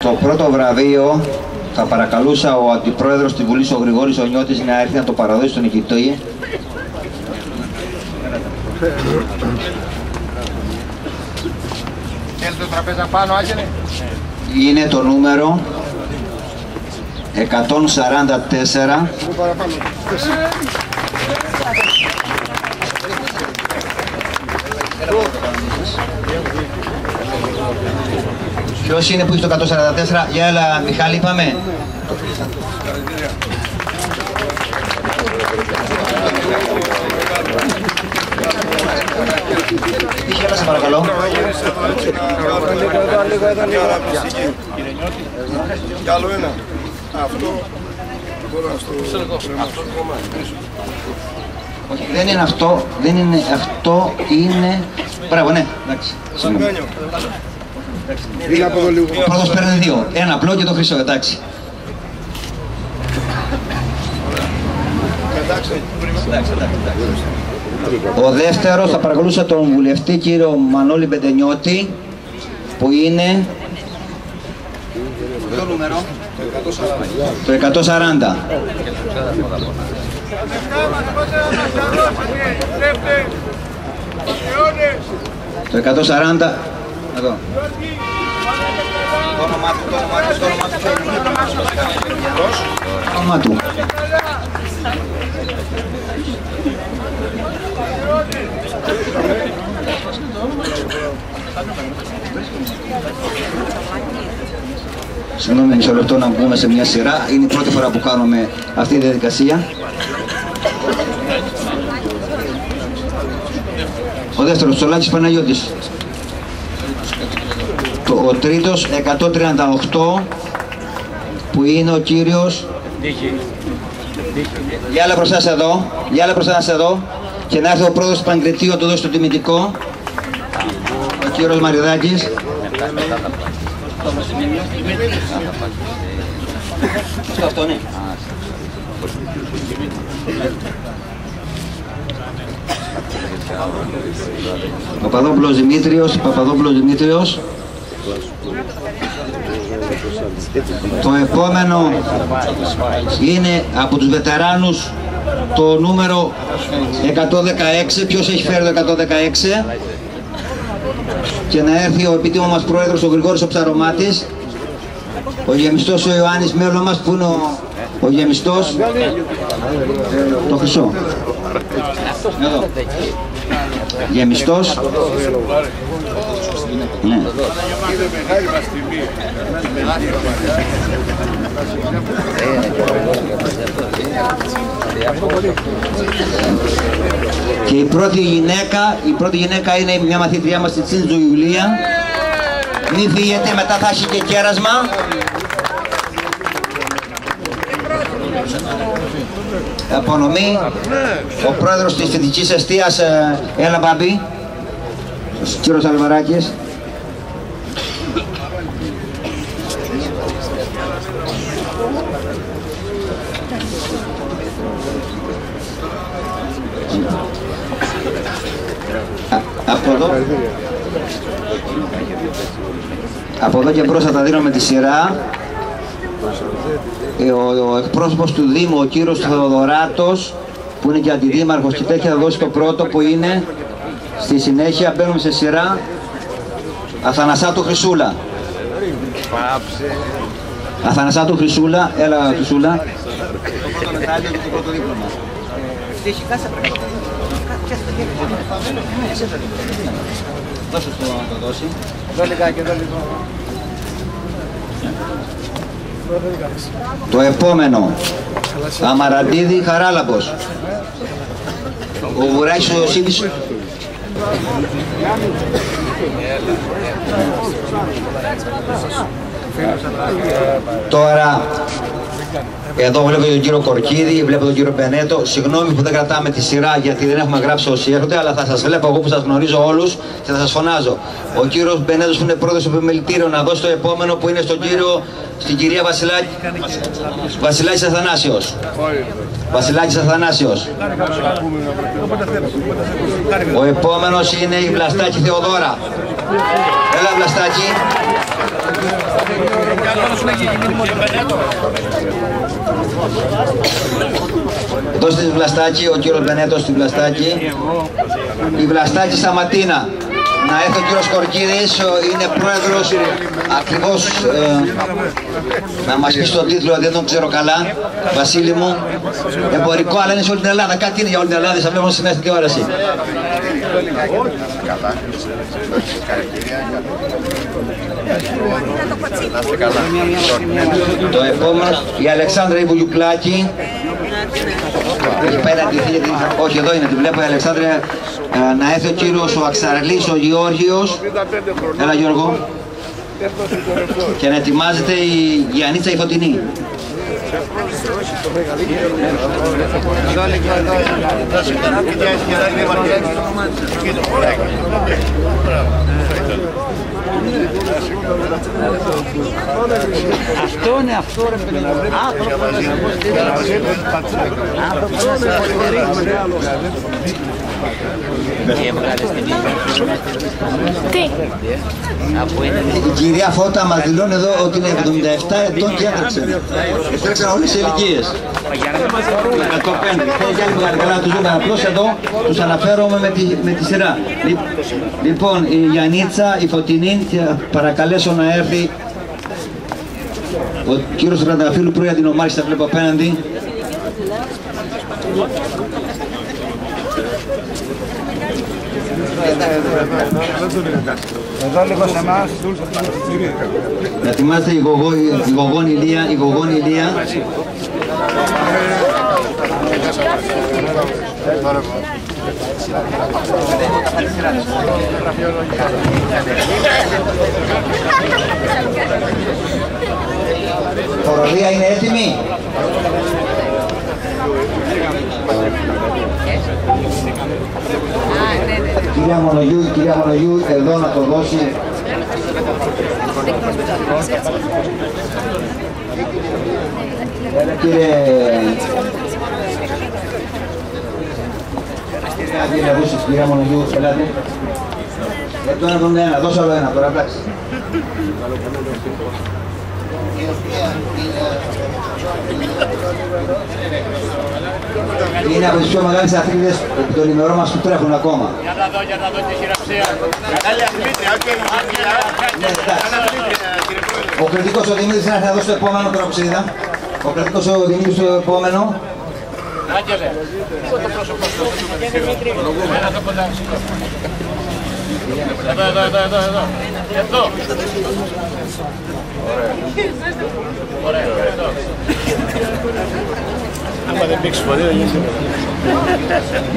Το πρώτο βραβείο θα παρακαλούσα ο Αντιπρόεδρος της Βουλής, ο Γρηγόρης ο Νιώτης, να έρθει να το παραδώσει στον νικητή. Θέλει το τραπέζι πάνω, Άγγελε. Είναι το νούμερο 144. Ποιος είναι που έχει το 144? Για έλα Μιχάλη, πάμε. Έλα, σε παρακαλώ. Κι άλλο ένα. Αυτό μπορώ να στο... Όχι, δεν είναι αυτό, δεν είναι αυτό, είναι... Μπράβο, ναι, εντάξει. Ο πρώτος παίρνει δύο, ένα απλό και το χρυσό, εντάξει. Ο δεύτερος θα παρακολούσα τον βουλευτή κύριο Μανώλη Μπεντενιώτη, που είναι... Ποιο νούμερο? Το 140. Το 140. Εδώ. Το όνομά του, το όνομά του. Συγγνώμη, μισό λεπτό να μπούμε σε μια σειρά. Είναι η πρώτη φορά που κάνουμε αυτή τη διαδικασία. Ο δεύτερος, Τσολάκης Παναγιώτης. Ο τρίτος, 138, που είναι ο κύριος... Για άλλα μπροστά σας εδώ, για άλλα μπροστά σας εδώ. Και να έρθει ο πρόεδρος του Παγκριτίου να του δώσει το τιμητικό. Ο κύριος Μαριδάκης. Αυτό, ναι. Παπαδόπουλος Δημήτριος. Το επόμενο είναι από τους βετεράνους το νούμερο 116. Ποιος έχει φέρει το 116? Και να έρθει ο επίτιμο μας πρόεδρος, ο Γρηγόρης ο Ψαρομάτης. Ο γεμιστός ο Ιωάννης μέλος μας, που είναι ο γεμιστός. Το χρυσό. Εδώ. Γεμιστός. Ναι. Και η πρώτη γυναίκα είναι μια μαθήτριά μας, τη Τσίντζο Ιουλία. Μην φύγετε, μετά θα έχει και κέρασμα. Απονομή, ο πρόεδρος της φοιτητικής εστίας, έλα Μπάμπη, ο κύριος Αλβαράκης. Από εδώ και μπρος θα τα δίνω με τη σειρά. Ο εκπρόσωπος του Δήμου, ο κύριος Θεοδωράτος, που είναι και αντιδήμαρχος και τέτοια, θα δώσει το πρώτο, που είναι στη συνέχεια. Μπαίνουμε σε σειρά. Αθανασάτου Χρυσούλα. Αθανασάτου Χρυσούλα, έλα Χρυσούλα. Το πρώτο μετάλλιο και το πρώτο δίπλωμα. Δώσε το να το δώσει. Εδώ λιγάκι, εδώ λίγο. Το επόμενο, Αμαραντίδη Χαράλαμπος. Ο Βουράκης ο Ιωσήφης. Τώρα, εδώ βλέπω τον κύριο Κορκίδη, βλέπω τον κύριο Μπενέτο. Συγγνώμη που δεν κρατάμε τη σειρά, γιατί δεν έχουμε γράψει όσοι έρχονται, αλλά θα σας βλέπω εγώ που σας γνωρίζω όλους και θα σας φωνάζω. Ο κύριος Μπενέτος, που είναι πρόεδρος του επιμελητήριου, να δώσει το επόμενο, που είναι στην κυρία Βασιλάκης Αθανάσιος. Βασιλάκης Αθανάσιος. Ο επόμενος είναι η Βλαστάκη Θεοδώρα. Έλα Βλαστάκη. Δώστε τη Βλαστάκη, ο κύριος Μπενέτος στη Βλαστάκη. Η Βλαστάκη Σταματίνα. Να έρθει ο κύριος Κορκίδης, είναι πρόεδρος ακριβώς, να μας πει στον τίτλο, δεν τον ξέρω καλά, Βασίλη μου, εμπορικό, αλλά είναι σε όλη την Ελλάδα, κάτι είναι για όλη την Ελλάδα, θα βλέπουμε σήμερα στην τηλεόραση. Το επόμενο, η Αλεξάνδρα Ιβουλιουκλάκη. Έχει πάει να ντυθεί, όχι εδώ είναι, τη βλέπω η Αλεξάνδρα. Να έρθει ο κύριος ο Αξαρλής, ο Γεώργιος. Έλα Γιώργο. Και να ετοιμάζεται η Γιαννίτσα η Φωτεινή. Αυτό είναι αυτό ρε παιδί. Η κυρία Φώτα μας δηλώνει εδώ ότι είναι 77 ετών και έτρεξε. Έτρεξαν όλες οι ηλικίες. 105. Θέλει άλλη μεγάλη καλά να τους δούμε. Απλώς εδώ τους αναφέρομαι με τη σειρά. Λοιπόν, η Γιαννίτσα, η Φωτεινή, παρακαλέσω να έρθει ο κύριος Ρανταφύλου, πρώην αντινομάρχης, θα βλέπω απέναντι. Εδώ λίγο σε εμάς. Να ετοιμάζεται η Γογόνη Ηλία. Χοροδία είναι έτοιμη. Κυρία Μονογιού, εδώ να το δώσει. Κύριε κυρία Μονογιού, ελάτε. Το 1,71, δώσε άλλο ένα τώρα, εντάξει. Είναι από τις πιο μεγάλες αθλήτες των ημερών μας που τρέχουν ακόμα. Για να δω τη χειραψία. Καλή αθλήτρια, ο κριτικός ο Δημήτρης να έρθει να δώσει το επόμενο προξίδα. Ο κριτικός ο Δημήτρης το επόμενο. Άγγελε, το πρόσωπο σου. Ένα το κοντά. Εδώ. Εδώ. Ωραία, εδώ. Άμα δεν πήξεις πολύ, δεν γίνεται.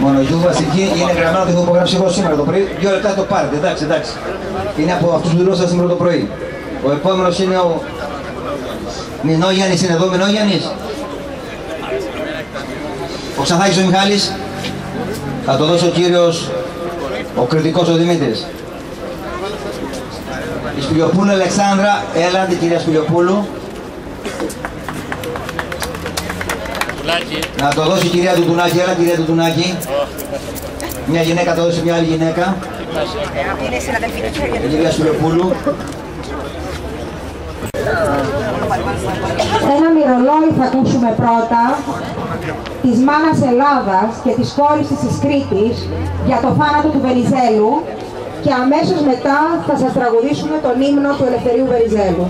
Μονογιού Βασική είναι γραμμένο ότι έχω υπογράψει εγώ σήμερα το πρωί. 2 λεπτά το πάρετε, εντάξει. Είναι από αυτούς που δηλώσαν σήμερα το πρωί. Ο επόμενος είναι ο Μινόγιαννης, είναι εδώ Μινόγιαννης. Ο Ξανθάκης ο Μιχάλης. Θα το δώσει ο κύριος, ο κριτικός ο Δημήτρης. Η Σπηλιοπούλου Αλεξάνδρα, έλατε κυρία Σπηλιοπούλου. Να το δώσει η κυρία Τουτουνάκη, έλα κυρία Τουτουνάκη. Μια γυναίκα το δώσει μια άλλη γυναίκα. Η κυρία Σπηλιοπούλου. Ένα μυρολόι θα ακούσουμε πρώτα της μάνας Ελλάδας και της κόρης της Κρήτης για το θάνατο του Βενιζέλου και αμέσως μετά θα σας τραγουδήσουμε τον ύμνο του Ελευθερίου Βενιζέλου.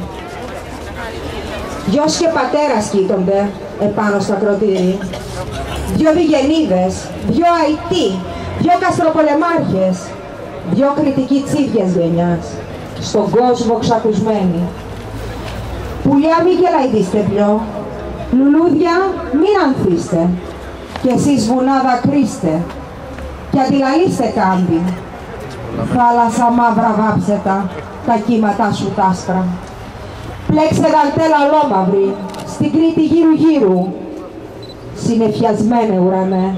Γιος και πατέρας κοίτονται επάνω στο ακροτήρι. 2 Βιγενίδες, 2 Αϊτοί, 2 Καστροπολεμάρχες, 2 κριτικοί τσίδιας γενιάς, στον κόσμο ξακουσμένοι. Πουλιά μη γελαϊδίστε πιο, λουλούδια μην ανθίστε, κι εσείς βουνά δακρύστε, κι αντιλαλίστε κάμπι. Θάλασσα μαύρα βάψε τα κύματά σου τ' άσπρα. Πλέξε γαλτέλα ολόμαυρη, στην Κρήτη γύρου-γύρου. Συνεφιασμένε ουρανέ,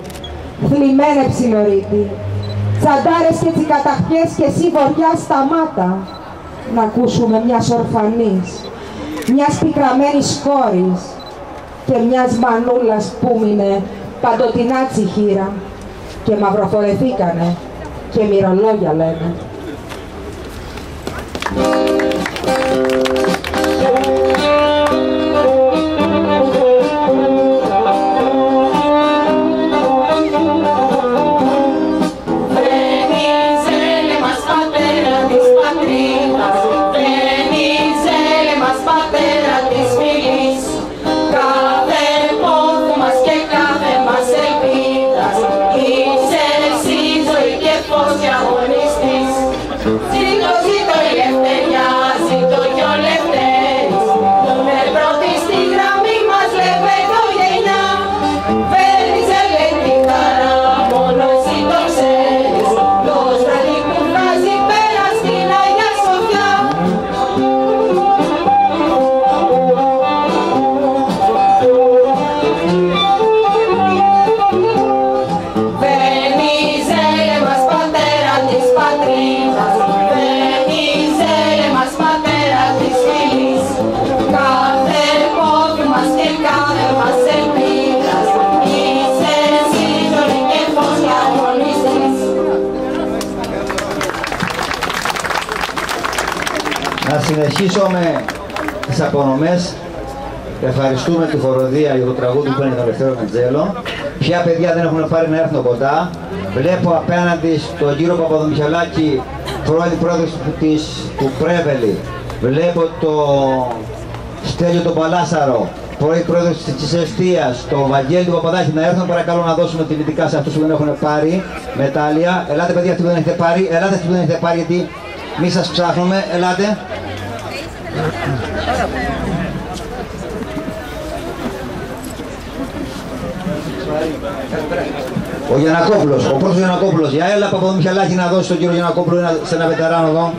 θλιμμένε ψιλορίτη, τσαντάρες και τσικαταχιές και εσύ βοριά σταμάτα, να ακούσουμε μιας ορφανής, μιας πικραμένης κόρης και μιας μανούλας που μείνε παντοτινά τσιχύρα και μαυροφορεθήκανε και μυρολόγια λένε. Ενισχύσουμε τις απονομές. Ευχαριστούμε τη χοροδία για το τραγούδι που είναι το Ελευθέρο Μετζέλο. Ποια παιδιά δεν έχουν πάρει να έρθουν κοντά. Βλέπω απέναντι στον κύριο Παπαδομιχαλάκη, πρώην πρόεδρος του Πρέβελη. Βλέπω το Στέλιο τον Παλάσαρο, πρώην πρόεδρος της Εστίας, το Βαγγέλη του Παπαδάκη. Να έρθουν παρακαλώ να δώσουμε τιμητικά σε αυτούς που δεν έχουν πάρει μετάλλια. Ελάτε παιδιά αυτοί που δεν έχετε πάρει, ελάτε αυτοί που δεν έχετε πάρει γιατί μη σας ψάχνουμε, ελάτε. Ο Γιαννακόπουλος, ο πρώτος Γιαννακόπουλος. Για έλα Παπαδομιχαλάκη να δώσει τον κύριο Γιαννακόπουλο σε ένα βετεράνο εδώ.